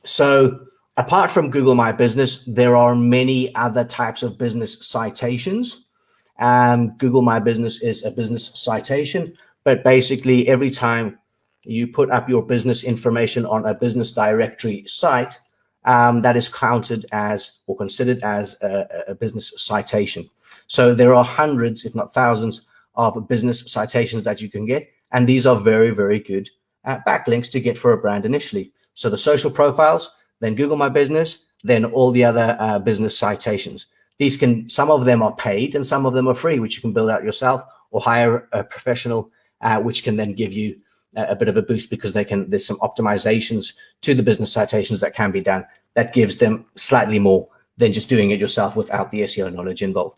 So apart from Google My Business, there are many other types of business citations. Google My Business is a business citation, but basically every time you put up your business information on a business directory site, that is counted as or considered as a business citation. So there are hundreds, if not thousands, of business citations that you can get, and these are very, very good backlinks to get for a brand initially. So the social profiles, then Google My Business, then all the other business citations. These can, some of them are paid and some of them are free, which you can build out yourself or hire a professional, which can then give you a bit of a boost because there's some optimizations to the business citations that can be done that gives them slightly more than just doing it yourself without the SEO knowledge involved.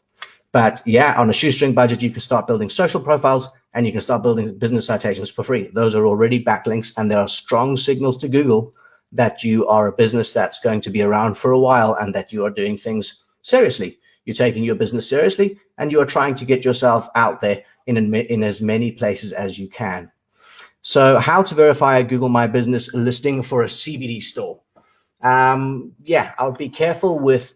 But yeah, on a shoestring budget, you can start building social profiles and you can start building business citations for free. Those are already backlinks, and there are strong signals to Google that you are a business that's going to be around for a while and that you are doing things seriously. You're taking your business seriously and you are trying to get yourself out there in as many places as you can. So how to verify a Google My Business listing for a CBD store? Yeah, I would be careful with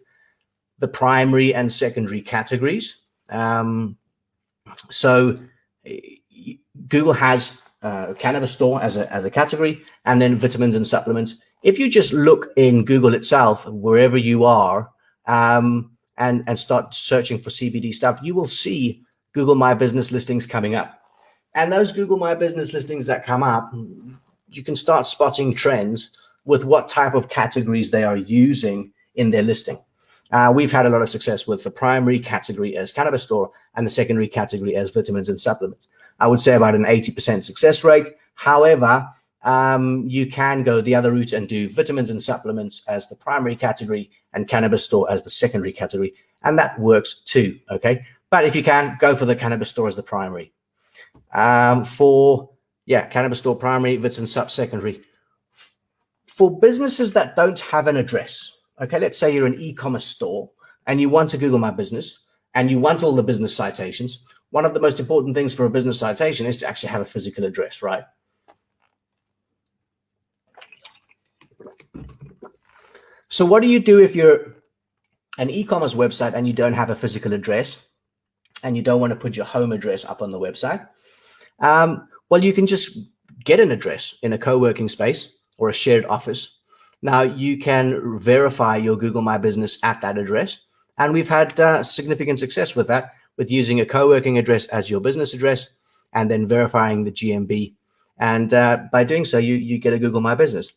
the primary and secondary categories. So Google has cannabis store as a category, and then vitamins and supplements. If you just look in Google itself, wherever you are, and start searching for CBD stuff, you will see Google My Business listings coming up. And those Google My Business listings that come up, you can start spotting trends with what type of categories they are using in their listing. We've had a lot of success with the primary category as cannabis store and the secondary category as vitamins and supplements. I would say about an 80% success rate. However, you can go the other route and do vitamins and supplements as the primary category and cannabis store as the secondary category. And that works too, okay? But if you can, go for the cannabis store as the primary. Cannabis store primary, vits and sub secondary. For businesses that don't have an address, okay, let's say you're an e-commerce store and you want to Google My Business and you want all the business citations. One of the most important things for a business citation is to actually have a physical address, right? So what do you do if you're an e-commerce website and you don't have a physical address and you don't want to put your home address up on the website? Well, you can just get an address in a co-working space or a shared office. Now you can verify your Google My Business at that address. And we've had significant success with that, with using a co-working address as your business address and then verifying the GMB. And by doing so, you get a Google My Business.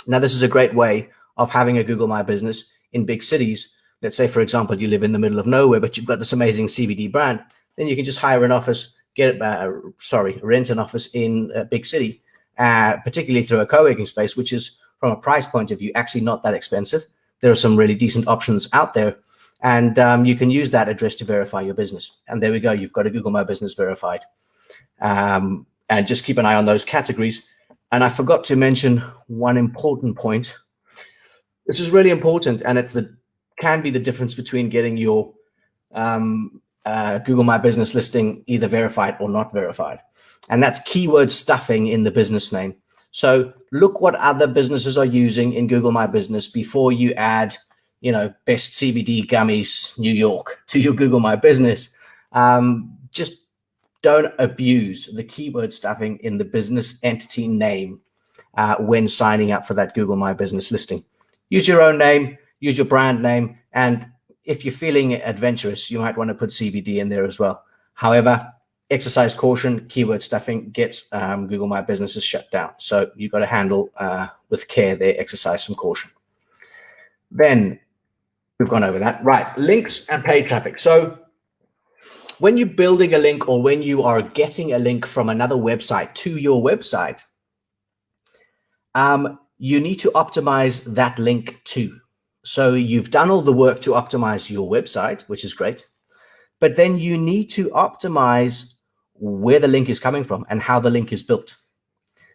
Now, this is a great way of having a Google My Business in big cities. Let's say, for example, you live in the middle of nowhere, but you've got this amazing CBD brand. Then you can just hire an office, rent an office in a big city, particularly through a co-working space, which is, from a price point of view, actually not that expensive. There are some really decent options out there, and you can use that address to verify your business. And there we go. You've got a Google My Business verified. And just keep an eye on those categories. And I forgot to mention one important point. This is really important, and can be the difference between getting your Google My Business listing either verified or not verified. And that's keyword stuffing in the business name. So look what other businesses are using in Google My Business before you add, best CBD gummies, New York, to your Google My Business. Just don't abuse the keyword stuffing in the business entity name when signing up for that Google My Business listing. Use your own name, use your brand name, and if you're feeling adventurous, you might want to put CBD in there as well. However, exercise caution. Keyword stuffing gets Google My Businesses shut down. So you've got to handle with care there, exercise some caution. Then we've gone over that. Right, links and paid traffic. So when you're building a link or when you are getting a link from another website to your website, you need to optimize that link too. So you've done all the work to optimize your website, which is great, but then you need to optimize where the link is coming from and how the link is built.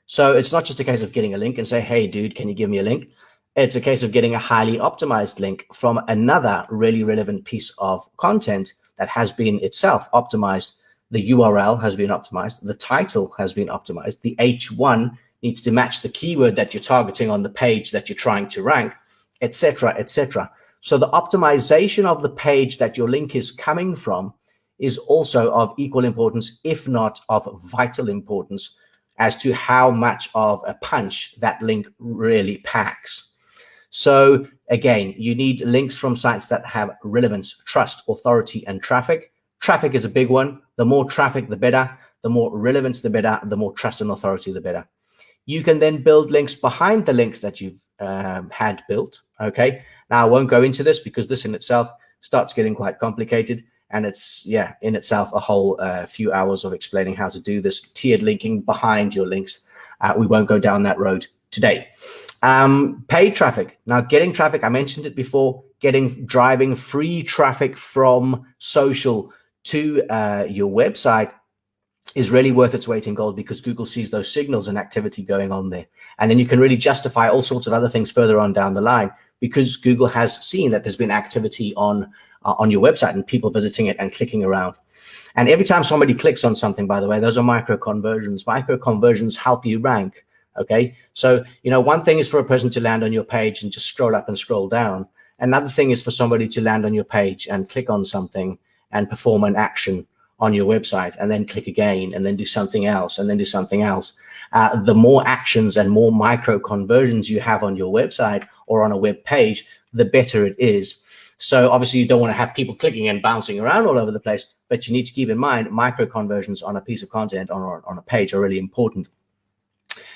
So it's not just a case of getting a link and say, hey, dude, can you give me a link? It's a case of getting a highly optimized link from another really relevant piece of content that has been itself optimized. The URL has been optimized. The title has been optimized. The H1 needs to match the keyword that you're targeting on the page that you're trying to rank, etc., etc. So the optimization of the page that your link is coming from is also of equal importance, if not of vital importance, as to how much of a punch that link really packs. So again, you need links from sites that have relevance, trust, authority, and traffic. Traffic is a big one. The more traffic, the better. The more relevance, the better. The more trust and authority, the better. You can then build links behind the links that you've had built. Okay. Now, I won't go into this because this in itself starts getting quite complicated. And it's, yeah, in itself a whole few hours of explaining how to do this tiered linking behind your links. We won't go down that road today. Paid traffic. Now, getting traffic, I mentioned it before, driving free traffic from social to your website is really worth its weight in gold, because Google sees those signals and activity going on there. And then you can really justify all sorts of other things further on down the line, because Google has seen that there's been activity on your website and people visiting it and clicking around. And every time somebody clicks on something, by the way, those are micro conversions. Micro conversions help you rank. Okay, so, you know, one thing is for a person to land on your page and just scroll up and scroll down. Another thing is for somebody to land on your page and click on something and perform an action on your website, and then click again, and then do something else, and then do something else. The more actions and more micro conversions you have on your website or on a web page, the better it is. So obviously you don't want to have people clicking and bouncing around all over the place, but you need to keep in mind micro conversions on a piece of content on a page are really important.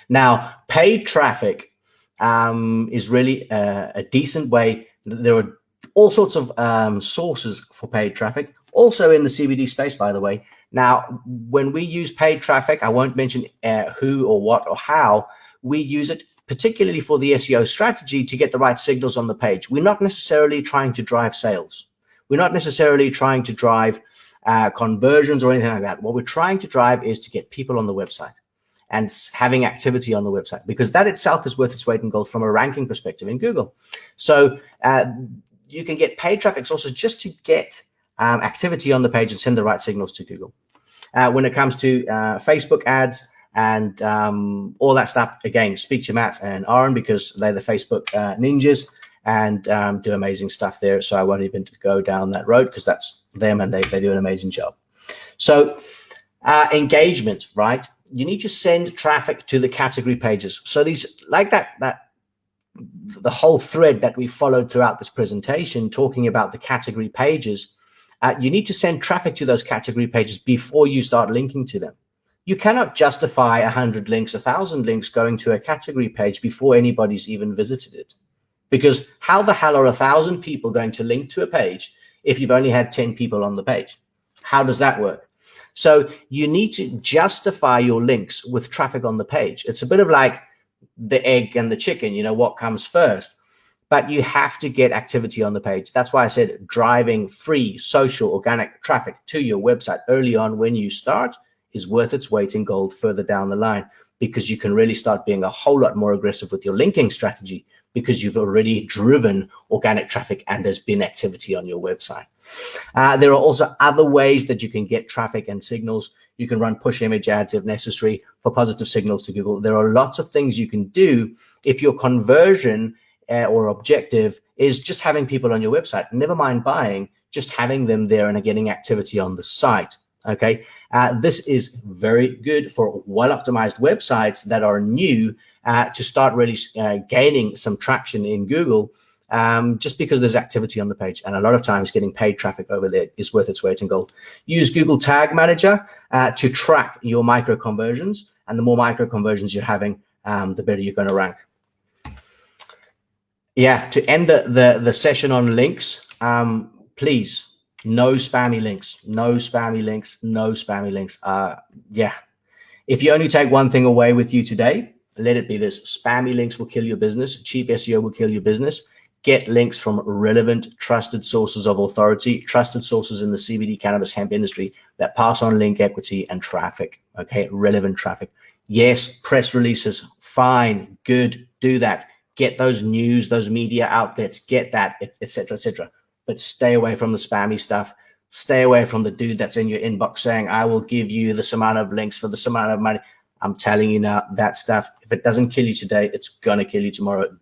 Now, paid traffic is really a decent way. There are all sorts of sources for paid traffic, also in the CBD space, by the way. Now, when we use paid traffic, I won't mention who or what or how. We use it particularly for the SEO strategy to get the right signals on the page. We're not necessarily trying to drive sales. We're not necessarily trying to drive conversions or anything like that. What we're trying to drive is to get people on the website and having activity on the website, because that itself is worth its weight in gold from a ranking perspective in Google. So you can get paid traffic sources just to get activity on the page and send the right signals to Google. When it comes to Facebook ads and all that stuff, again, speak to Matt and Aaron, because they're the Facebook ninjas and do amazing stuff there. So I won't even go down that road, because that's them and they do an amazing job. So engagement, right? You need to send traffic to the category pages. So these, like the whole thread that we followed throughout this presentation, talking about the category pages, you need to send traffic to those category pages before you start linking to them. You cannot justify 100 links, 1,000 links going to a category page before anybody's even visited it. Because how the hell are 1,000 people going to link to a page if you've only had 10 people on the page? How does that work? So you need to justify your links with traffic on the page. It's a bit of like the egg and the chicken, you know, what comes first? But you have to get activity on the page. That's why I said driving free social organic traffic to your website early on when you start is worth its weight in gold further down the line, because you can really start being a whole lot more aggressive with your linking strategy, because you've already driven organic traffic and there's been activity on your website. There are also other ways that you can get traffic and signals. You can run push image ads if necessary for positive signals to Google. There are lots of things you can do if your conversion or objective is just having people on your website. Never mind buying, just having them there and getting activity on the site. Okay, this is very good for well-optimized websites that are new to start really gaining some traction in Google, just because there's activity on the page. And a lot of times getting paid traffic over there is worth its weight in gold. Use Google Tag Manager to track your micro conversions, and the more micro conversions you're having, the better you're going to rank. Yeah, to end the session on links, please, no spammy links, no spammy links, no spammy links. Yeah, if you only take one thing away with you today, let it be this: spammy links will kill your business. Cheap SEO will kill your business. Get links from relevant, trusted sources of authority, trusted sources in the CBD cannabis hemp industry that pass on link equity and traffic. Okay, relevant traffic. Yes, press releases, fine, good, do that. Get those news, those media outlets, get that, etc., etc. But stay away from the spammy stuff. Stay away from the dude that's in your inbox saying, I will give you this amount of links for this amount of money. I'm telling you now, that stuff, if it doesn't kill you today, it's gonna kill you tomorrow.